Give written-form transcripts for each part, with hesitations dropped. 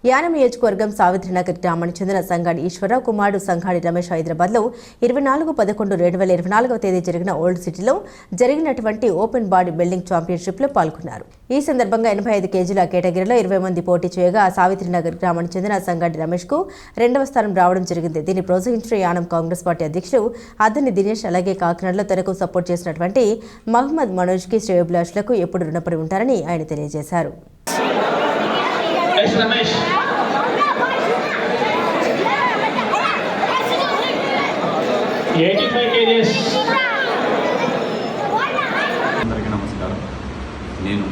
యానం నియోజకవర్గం సావిత్రినగర్ గ్రామానికి చెందిన సంగాడి ఈశ్వరరావు కుమారుడు సంగాడి రమేష్ హైదరాబాద్లో 24/11/2024 తేదీ జరిగిన ఓల్డ్ సిటీలో జరిగినటువంటి ఓపెన్ బాడీ బిల్డింగ్ ఛాంపియన్షిప్లో పాల్గొన్నారు. ఈ సందర్భంగా 85 కేజీల కేటగిరీలో 20 మంది పోటీ చేయగా సావిత్రినగర్ గ్రామానికి చెందిన సంగాడి రమేష్కు 2వ స్థానం రావడం జరిగింది. దీన్ని ప్రోత్సహించిన యానం కాంగ్రెస్ పార్టీ అధ్యక్షుడు అద్దని దినేష్ అలాగే కాకినాడలో తనకు సపోర్ట్ చేసినటువంటి మహమ్మద్ మనోజ్కి శ్రేయోభిలాషులకు ఎప్పుడు రుణపడి ఉంటారని ఆయన తెలియజేశారు. అందరికీ నమస్కారం. నేను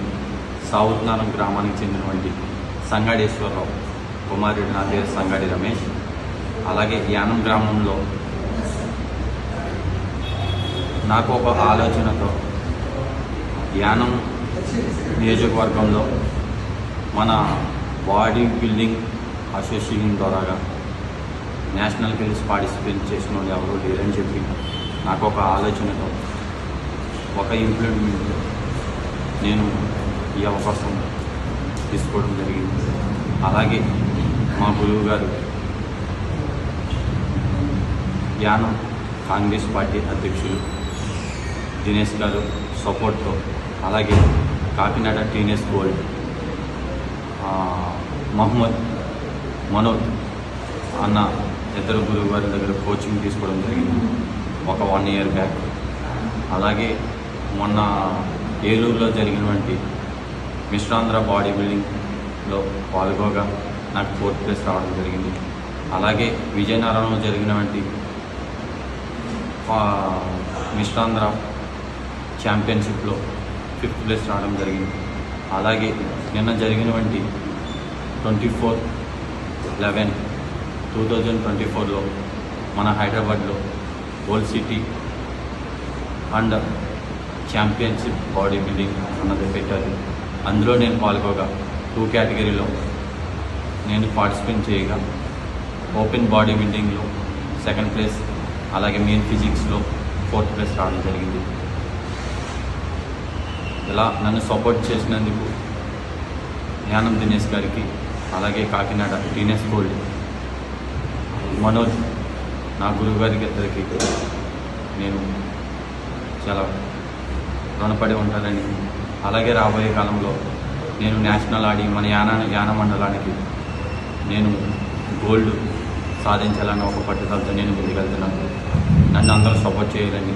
సావుత్నారం గ్రామానికి చెందినటువంటి సంగాడేశ్వరరావు కుమారుడు, నా పేరు సంగాడి రమేష్. అలాగే యానం గ్రామంలో నాకు ఒక ఆలోచనతో యానం నియోజకవర్గంలో మన బాడీ బిల్డింగ్ అసోసియేషన్ ద్వారాగా నేషనల్కి వెళ్ళి పార్టిసిపేట్ చేసిన వాళ్ళు ఎవరు లేరని చెప్పి నాకు ఒక ఆలోచనతో ఒక ఇంప్లిమెంట్ నేను ఈ అవకాశం తీసుకోవడం జరిగింది. అలాగే మా గురువు గారు యానం కాంగ్రెస్ పార్టీ అధ్యక్షులు దినేష్ గారు సపోర్ట్తో, అలాగే కాకినాడ టీనేజ్ గోల్డ్ మహమ్మద్ మనోజ్ అన్న ఇద్దరు గురువు గారి దగ్గర కోచింగ్ తీసుకోవడం జరిగింది ఒక 1 year బ్యాక్. అలాగే మొన్న ఏలూరులో జరిగినటువంటి మిశ్రాంధ్ర బాడీ బిల్డింగ్లో పాల్గొగా నాకు 4th place రావడం జరిగింది. అలాగే విజయనగరంలో జరిగినటువంటి మిశ్రాంధ్ర ఛాంపియన్షిప్లో 5th place రావడం జరిగింది. అలాగే నిన్న జరిగినటువంటి 24/11/2024లో మన హైదరాబాద్లో old city and championship body building అన్నది పెట్టారు. అందులో నేను పాల్గొగా 2 కేటగిరీలో నేను పార్టిసిపేట్ చేయగా ఓపెన్ బాడీ బిల్డింగ్లో 2nd place, అలాగే మెయిన్ ఫిజిక్స్లో 4th place రావడం జరిగింది. ఇలా నన్ను సపోర్ట్ చేసినందుకు యానం దినేష్ గారికి, అలాగే కాకినాడ టీనేజ్ గోల్డ్ మనోజ్ నా గురువు గారికి ఇద్దరికి నేను చాలా రుణపడి ఉంటానని, అలాగే రాబోయే కాలంలో నేను నేషనల్ ఆడి మన యాన మండలానికి నేను గోల్డ్ సాధించాలన్న ఒక పట్టుదలతో నేను ముందుకెళ్తున్నాను. నన్ను అందరూ సపోర్ట్ చేయాలని